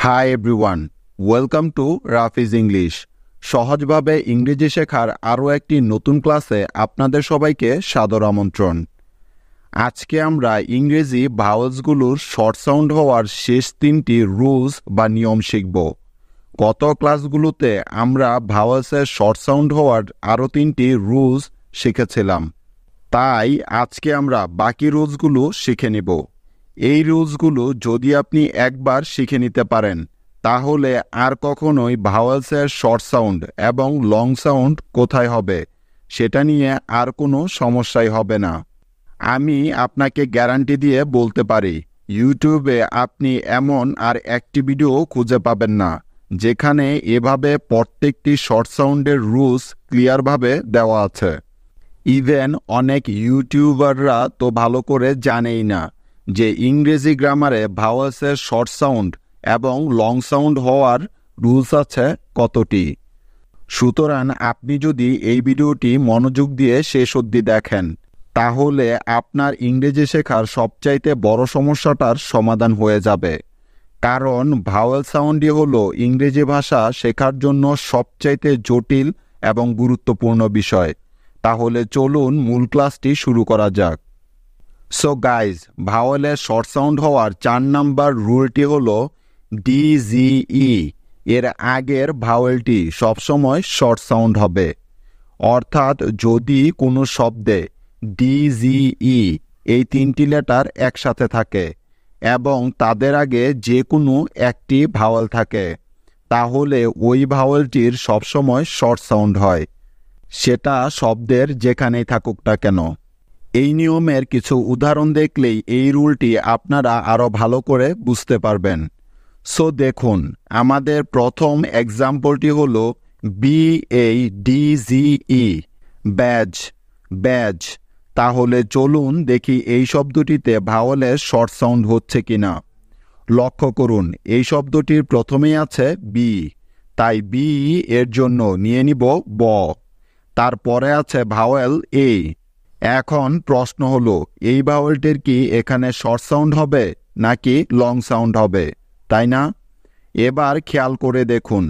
Hi everyone, welcome to Rafiz English. সহজভাবে ইংরেজি শেখার আরও একটি নতুন ক্লাসে আপনাদের সবাইকে সাদর আমন্ত্রণ। আজকে আমরা ইংরেজি ভাওয়েলসগুলোর শর্ট সাউন্ড হওয়ার শেষ তিনটি রুলস বা নিয়ম শিখব। গত ক্লাসগুলোতে আমরা ভাওয়েলসের শর্ট সাউন্ড হওয়ার আরও তিনটি রুলস শিখেছিলাম, তাই আজকে আমরা বাকি রুলসগুলো শিখে নিব। এই রুলসগুলো যদি আপনি একবার শিখে নিতে পারেন, তাহলে আর কখনোই ভাওয়েলসের শর্ট সাউন্ড এবং লং সাউন্ড কোথায় হবে সেটা নিয়ে আর কোনো সমস্যাই হবে না। আমি আপনাকে গ্যারান্টি দিয়ে বলতে পারি, ইউটিউবে আপনি এমন আর একটি ভিডিও খুঁজে পাবেন না যেখানে এভাবে প্রত্যেকটি শর্ট সাউন্ডের রুলস ক্লিয়ারভাবে দেওয়া আছে। ইভেন অনেক ইউটিউবাররা তো ভালো করে জানেই না যে ইংরেজি গ্রামারে ভাওয়েলসের শর্ট সাউন্ড এবং লং সাউন্ড হওয়ার রুলস আছে কতটি। সুতরাং আপনি যদি এই ভিডিওটি মনোযোগ দিয়ে শেষ অবধি দেখেন, তাহলে আপনার ইংরেজি শেখার সবচাইতে বড় সমস্যাটার সমাধান হয়ে যাবে। কারণ ভাওয়েল সাউন্ডই হলো ইংরেজি ভাষা শেখার জন্য সবচাইতে জটিল এবং গুরুত্বপূর্ণ বিষয়। তাহলে চলুন মূল ক্লাসটি শুরু করা যাক। সো গাইজ, ভাওয়েলের শর্ট সাউন্ড হওয়ার 4 নাম্বার রুলটি হলো ডিজিই এর আগের ভাওয়েলটি সবসময় শর্ট সাউন্ড হবে। অর্থাৎ যদি কোনো শব্দে ডিজিই এই 3টি লেটার একসাথে থাকে এবং তাদের আগে যে কোনো একটি ভাওয়েল থাকে, তাহলে ওই ভাওয়েলটির সবসময় শর্ট সাউন্ড হয়, সেটা শব্দের যেখানেই থাকুক না কেন। এই নিয়মের কিছু উদাহরণ দেখলেই এই রুলটি আপনারা আরও ভালো করে বুঝতে পারবেন। সো দেখুন, আমাদের প্রথম এক্সাম্পলটি হলো BADGE, ব্যাজ, ব্যাজ। তাহলে চলুন দেখি এই শব্দটিতে ভাওয়েলের শর্ট সাউন্ড হচ্ছে কিনা। লক্ষ্য করুন, এই শব্দটির প্রথমেই আছে বি, তাই বি এর জন্য নিয়ে নিব ব। তারপরে আছে ভাওয়েল এ। এখন প্রশ্ন হলো, এই ভাওয়েলটির কি এখানে শর্ট সাউন্ড হবে নাকি লং সাউন্ড হবে, তাই না? এবার খেয়াল করে দেখুন,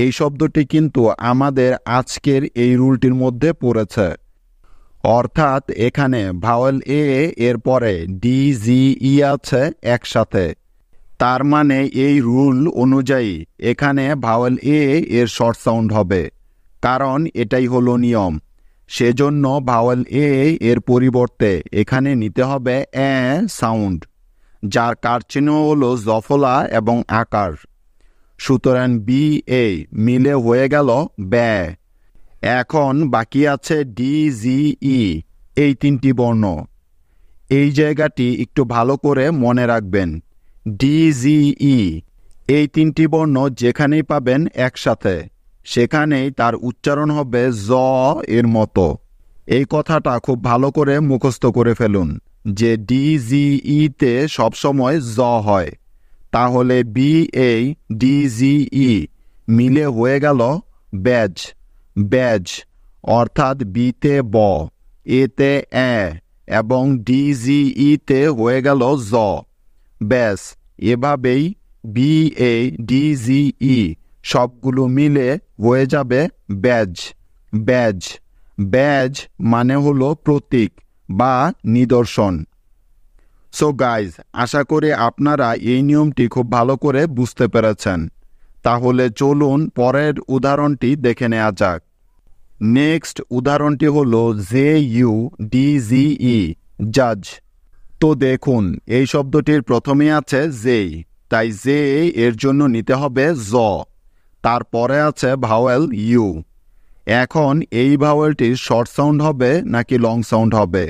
এই শব্দটি কিন্তু আমাদের আজকের এই রুলটির মধ্যে পড়েছে। অর্থাৎ এখানে ভাওয়েল এ এর পরে ডিজিই আছে একসাথে। তার মানে এই রুল অনুযায়ী এখানে ভাওয়েল এ এর শর্ট সাউন্ড হবে, কারণ এটাই হলো নিয়ম। সেজন্য ভাওয়েল এ এর পরিবর্তে এখানে নিতে হবে এ সাউন্ড, যার কারচিহ্ন হলো জফলা এবং আকার। সুতরাং বি এ মিলে হয়ে গেল ব্যা। এখন বাকি আছে ডিজিই, এই 3টি বর্ণ। এই জায়গাটি একটু ভালো করে মনে রাখবেন। ডিজিই এই 3টি বর্ণ যেখানেই পাবেন একসাথে, সেখানেই তার উচ্চারণ হবে জ এর মতো। এই কথাটা খুব ভালো করে মুখস্থ করে ফেলুন যে ডিজিই তে সবসময় জ হয়। তাহলে BADGE মিলে হয়ে গেল ব্যাজ, ব্যাজ। অর্থাৎ বিতে ব, এতে এ এবং ডিজিই তে হয়ে গেল জ, ব্যাস। এভাবেই BADGE সবগুলো মিলে হয়ে যাবে ব্যাজ, ব্যাজ। ব্যাজ মানে হলো প্রতীক বা নিদর্শন। সো গাইজ, আশা করি আপনারা এই নিয়মটি খুব ভালো করে বুঝতে পেরেছেন। তাহলে চলুন পরের উদাহরণটি দেখে নেওয়া যাক। নেক্সট উদাহরণটি হলো JUDGE, জাজ। তো দেখুন, এই শব্দটির প্রথমে আছে জেই, তাই জে এর জন্য নিতে হবে জ। তারপরে আছে ভাওয়েল ইউ। এখন এই ভাওয়েলটির শর্ট সাউন্ড হবে নাকি লং সাউন্ড হবে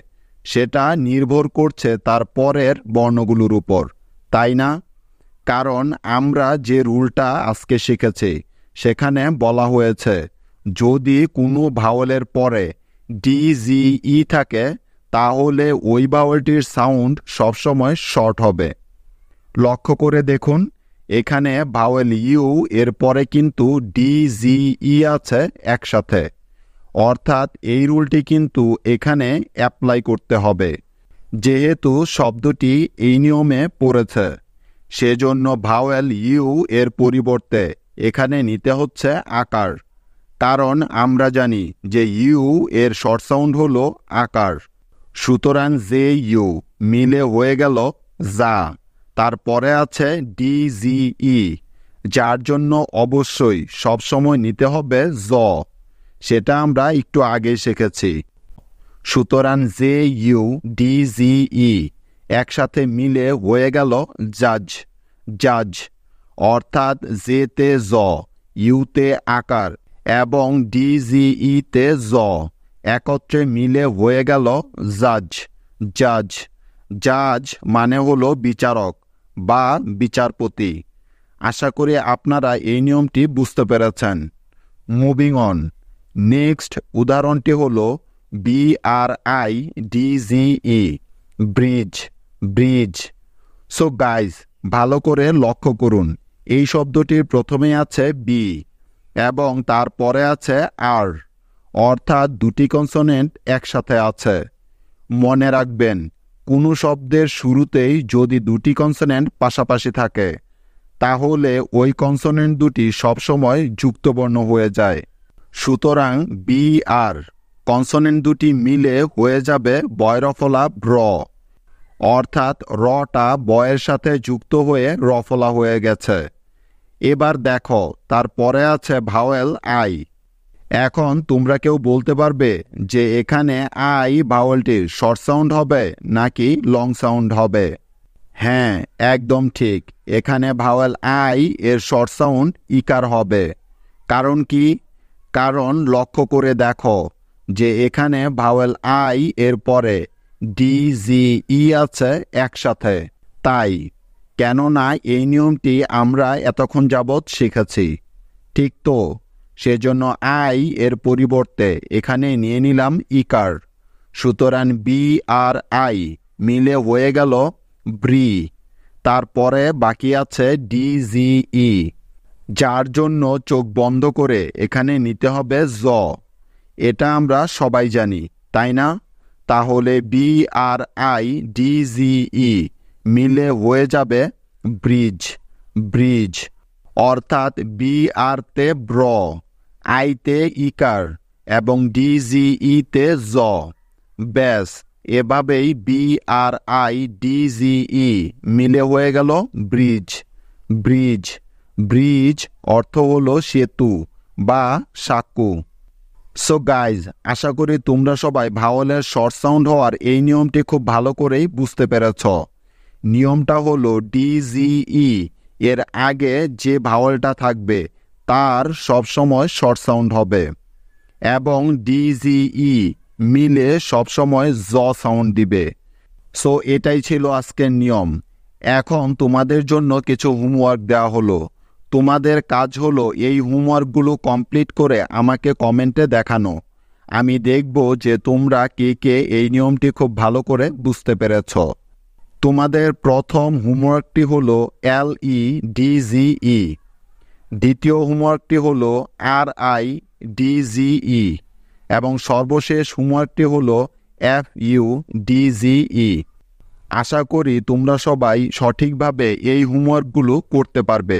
সেটা নির্ভর করছে তার পরের বর্ণগুলোর উপর, তাই না? কারণ আমরা যে রুলটা আজকে শিখেছি সেখানে বলা হয়েছে যদি কোনো ভাওয়েলের পরে ডিজিই থাকে, তাহলে ওই ভাওয়েলটির সাউন্ড সবসময় শর্ট হবে। লক্ষ্য করে দেখুন, এখানে ভাওয়েল ইউ এর পরে কিন্তু ডিজিই আছে একসাথে। অর্থাৎ এই রুলটি কিন্তু এখানে অ্যাপ্লাই করতে হবে, যেহেতু শব্দটি এই নিয়মে পড়েছে। সেজন্য ভাওয়েল ইউ এর পরিবর্তে এখানে নিতে হচ্ছে আকার, কারণ আমরা জানি যে ইউ এর শর্ট সাউন্ড হলো আকার। সুতরাং যে ইউ মিলে হয়ে গেল যা, তারপরে আছে ডিজিই, যার জন্য অবশ্যই সবসময় নিতে হবে জ, সেটা আমরা একটু আগে শিখেছি। সুতরাং যে ইউ ডিজিই একসাথে মিলে হয়ে গেল জাজ, জাজ, অর্থাৎ জেতে জ, ইউতে আকার এবং ডিজিইতে জ একত্রে মিলে হয়ে গেল জাজ, জাজ। জাজ মানে হলো বিচারক বা বিচারপতি। আশা করি আপনারা এই নিয়মটি বুঝতে পেরেছেন। মুভিং অন, নেক্সট উদাহরণটি হলো BRIDGE, bridge, bridge. So guys, ভালো করে লক্ষ্য করুন, এই শব্দটির প্রথমে আছে বি এবং তারপরে আছে আর, অর্থাৎ দুটি কনসোনেন্ট একসাথে আছে। মনে রাখবেন, কোনো শব্দের শুরুতেই যদি দুটি কনসোনেন্ট পাশাপাশি থাকে তাহলে ওই কনসোনেন্ট দুটি সবসময় যুক্তবর্ণ হয়ে যায়। সুতরাং বি আর কনসোনেন্ট দুটি মিলে হয়ে যাবে বয়রফলা ব্র, অর্থাৎ রটা বয়ের সাথে যুক্ত হয়ে রফলা হয়ে গেছে। এবার দেখো, তারপরে আছে ভাওয়েল আই। এখন তোমরা কেউ বলতে পারবে যে এখানে আই ভাওয়েলটির শর্ট সাউন্ড হবে নাকি লং সাউন্ড হবে? হ্যাঁ, একদম ঠিক, এখানে ভাওয়েল আই এর শর্ট সাউন্ড ইকার হবে। কারণ কি? কারণ লক্ষ্য করে দেখো যে এখানে ভাওয়েল আই এর পরে ডিজিই আছে একসাথে, তাই। কেননা এই নিয়মটি আমরা এতক্ষণ যাবৎ শিখেছি, ঠিক তো? সেজন্য আই এর পরিবর্তে এখানে নিয়ে নিলাম ইকার। সুতরাং BRI মিলে হয়ে গেল ব্রি, তারপরে বাকি আছে ডিজিই, যার জন্য চোখ বন্ধ করে এখানে নিতে হবে জ। এটা আমরা সবাই জানি, তাই না? তাহলে BRIDGE মিলে হয়ে যাবে ব্রিজ, ব্রিজ, অর্থাৎ BR-তে ব্র, আইতে ইকার এবং ডিজিইতে জ। ব্যাস, এভাবেই BRIDGE মিলে হয়ে গেল ব্রিজ, ব্রিজ। ব্রিজ অর্থ হলো সেতু বা সাঁকো। সো গাইজ, আশা করি তোমরা সবাই ভাওয়েলের শর্ট সাউন্ড হওয়ার এই নিয়মটি খুব ভালো করেই বুঝতে পেরেছ। নিয়মটা হলো ডিজিই এর আগে যে ভাওয়েলটা থাকবে তার সবসময় শর্ট সাউন্ড হবে এবং ডিজিই মিলে সবসময় জ সাউন্ড দিবে। সো এটাই ছিল আজকের নিয়ম। এখন তোমাদের জন্য কিছু হোমওয়ার্ক দেওয়া হলো। তোমাদের কাজ হলো এই হোমওয়ার্কগুলো কমপ্লিট করে আমাকে কমেন্টে দেখানো। আমি দেখব যে তোমরা কে কে এই নিয়মটি খুব ভালো করে বুঝতে পেরেছ। তোমাদের প্রথম হোমওয়ার্কটি হলো LEDGE, দ্বিতীয় হোমওয়ার্কটি হলো RIDGE এবং সর্বশেষ হোমওয়ার্কটি হলো FUDGE। আশা করি তোমরা সবাই সঠিকভাবে এই হোমওয়ার্কগুলো করতে পারবে।